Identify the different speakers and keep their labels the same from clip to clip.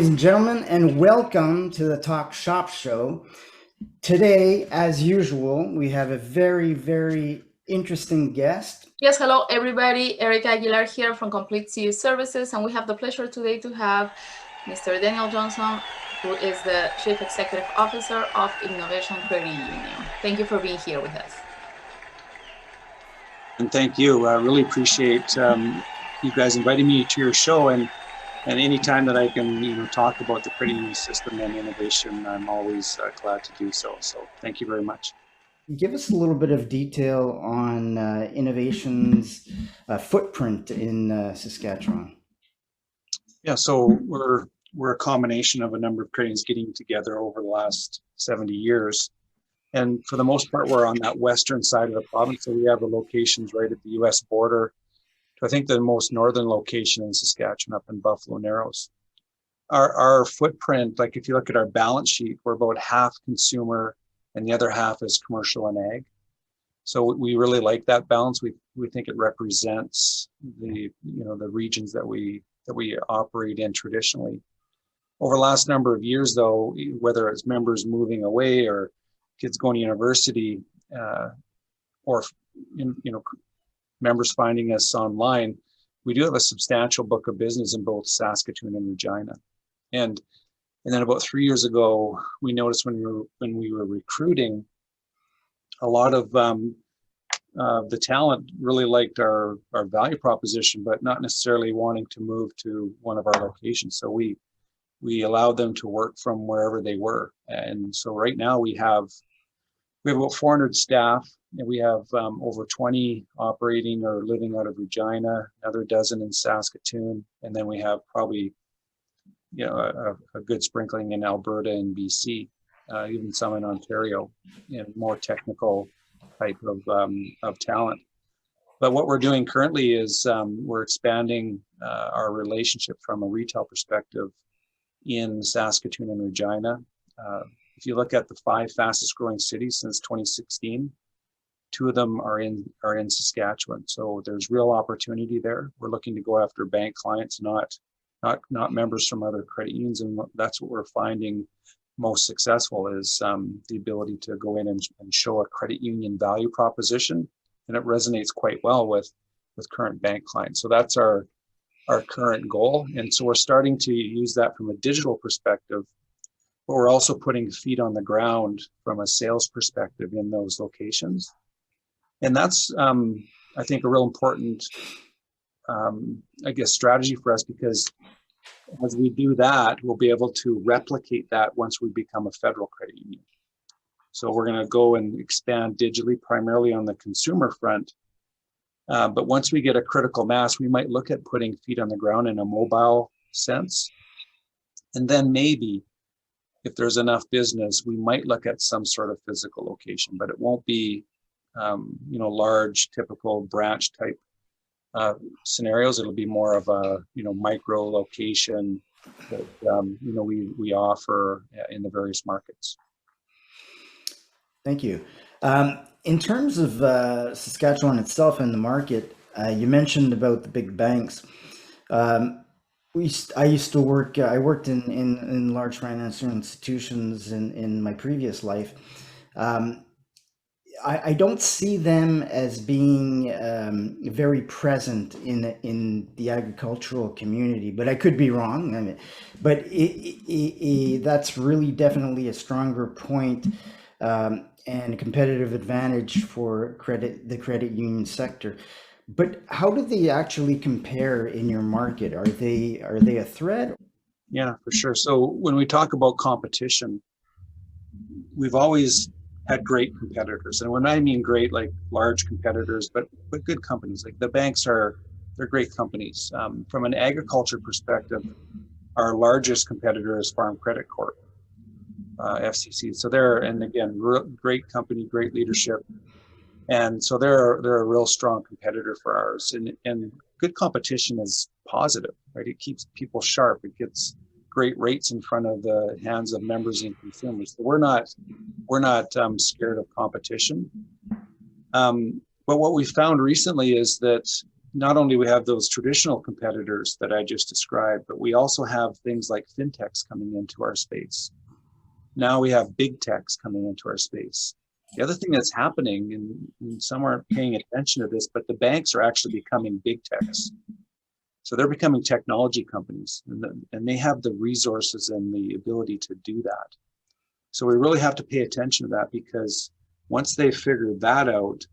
Speaker 1: ladies and gentlemen, and welcome to the Talk Shop Show. Today, as usual, we have a very interesting guest.
Speaker 2: Yes, hello everybody. Erica Aguilar here from Complete CU Services, and we have the pleasure today to have Mr. Daniel Johnson, who is the Chief Executive Officer of Innovation Credit Union. Thank you for being here with us.
Speaker 3: And thank you. I really appreciate you guys inviting me to your show, and any time that I can, talk about the credit union system and innovation, I'm always glad to do so. So thank you very much.
Speaker 1: Give us a little bit of detail on Innovation's footprint in Saskatchewan.
Speaker 3: Yeah, so we're a combination of a number of credit unions getting together over the last 70 years. And for the most part, we're on that western side of the province. So we have the locations right at the US border. I think the most northern location in Saskatchewan up in Buffalo Narrows. Our footprint, like if you look at our balance sheet, we're about half consumer and the other half is commercial and ag. So we really like that balance. We think it represents the regions that we operate in traditionally. Over the last number of years, though, whether it's members moving away or kids going to university, or members finding us online, we do have a substantial book of business in both Saskatoon and Regina. And then about 3 years ago, we noticed when we were recruiting, a lot of the talent really liked our value proposition, but not necessarily wanting to move to one of our locations. So we allowed them to work from wherever they were. And so right now we have about 400 staff, and we have over 20 operating or living out of Regina, another dozen in Saskatoon, and then we have probably a good sprinkling in Alberta and BC, even some in Ontario, and more technical type of talent. But what we're doing currently is we're expanding our relationship from a retail perspective in Saskatoon and Regina. If you look at the 5 fastest growing cities since 2016, 2 of them are in Saskatchewan. So there's real opportunity there. We're looking to go after bank clients, not members from other credit unions, and that's what we're finding most successful is the ability to go in and show a credit union value proposition, and it resonates quite well with current bank clients. So that's our current goal, and so we're starting to use that from a digital perspective. But we're also putting feet on the ground from a sales perspective in those locations. And that's, I think, a real important, strategy for us, because as we do that, we'll be able to replicate that once we become a federal credit union. So we're going to go and expand digitally, primarily on the consumer front. But once we get a critical mass, we might look at putting feet on the ground in a mobile sense. And then maybe, if there's enough business, we might look at some sort of physical location, but it won't be, large, typical branch type scenarios. It'll be more of a, micro location that, we offer in the various markets.
Speaker 1: Thank you. In terms of Saskatchewan itself and the market, you mentioned about the big banks. I used to work. I worked in large financial institutions in my previous life. I don't see them as being very present in the agricultural community, but I could be wrong. But that's really definitely a stronger point and a competitive advantage for the credit union sector. But how do they actually compare in your market? Are they a threat?
Speaker 3: Yeah, for sure. So when we talk about competition, we've always had great competitors. And when I mean great, like large competitors, but good companies. Like the banks they're great companies. From an agriculture perspective, our largest competitor is Farm Credit Corp, FCC. So and again, great company, great leadership. And so they're a real strong competitor for ours, and good competition is positive, right? It keeps people sharp. It gets great rates in front of the hands of members and consumers. So we're not scared of competition. But what we found recently is that not only we have those traditional competitors that I just described, but we also have things like fintechs coming into our space. Now we have big techs coming into our space. The other thing that's happening, and some aren't paying attention to this, but the banks are actually becoming big techs. So they're becoming technology companies, and they have the resources and the ability to do that. So we really have to pay attention to that, because once they figure that out,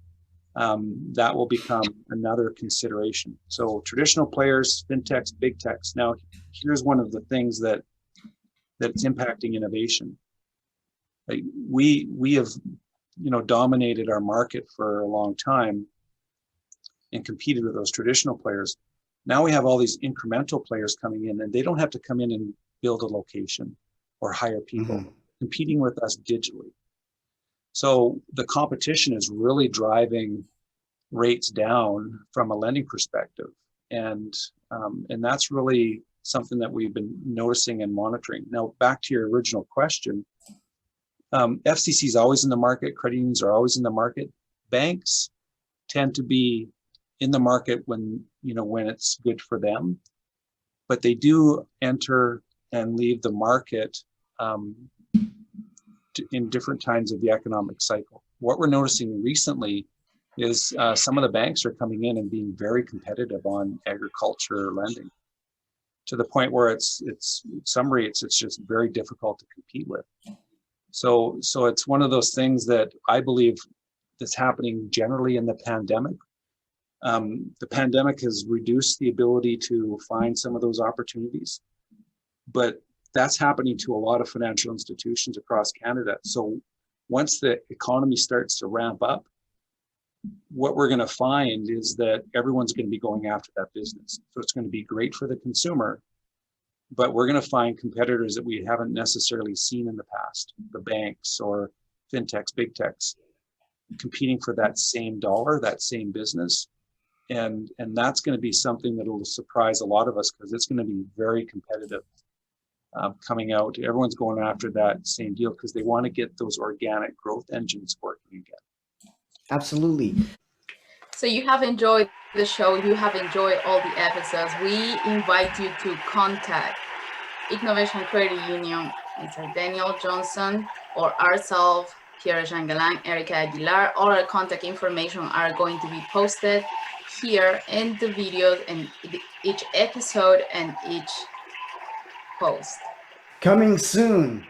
Speaker 3: that will become another consideration. So traditional players, fintechs, big techs. Now, here's one of the things that's impacting innovation. Like we have, dominated our market for a long time and competed with those traditional players. Now we have all these incremental players coming in, and they don't have to come in and build a location or hire people, competing with us digitally. So the competition is really driving rates down from a lending perspective. And that's really something that we've been noticing and monitoring. Now, back to your original question, FCC is always in the market, credit unions are always in the market. Banks tend to be in the market when it's good for them, but they do enter and leave the market in different times of the economic cycle. What we're noticing recently is some of the banks are coming in and being very competitive on agriculture lending, to the point where it's some rates it's just very difficult to compete with. So it's one of those things that I believe that's happening generally in the pandemic. The pandemic has reduced the ability to find some of those opportunities, but that's happening to a lot of financial institutions across Canada. So once the economy starts to ramp up, what we're going to find is that everyone's going to be going after that business. So it's going to be great for the consumer, but we're going to find competitors that we haven't necessarily seen in the past, the banks or fintechs, big techs, competing for that same dollar, that same business. And that's going to be something that will surprise a lot of us, because it's going to be very competitive coming out. Everyone's going after that same deal because they want to get those organic growth engines working again.
Speaker 1: Absolutely.
Speaker 2: So you have enjoyed the show, you have enjoyed all the episodes. We invite you to contact Innovation Credit Union, Mr. Daniel Johnson, or ourselves, Pierre-Jean Galan, Erica Aguilar. All our contact information are going to be posted here in the videos, and each episode and each post.
Speaker 1: Coming soon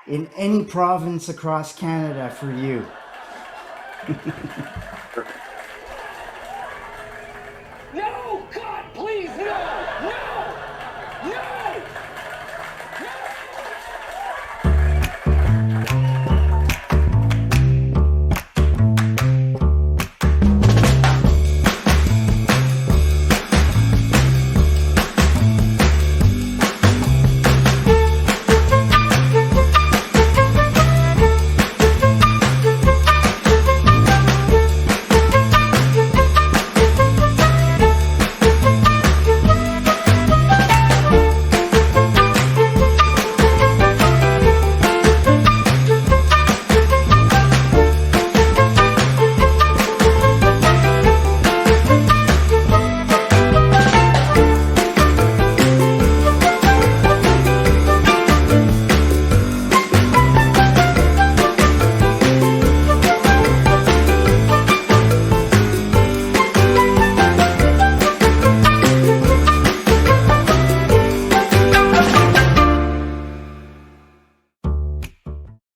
Speaker 1: in any province across Canada for you.
Speaker 3: Perfect.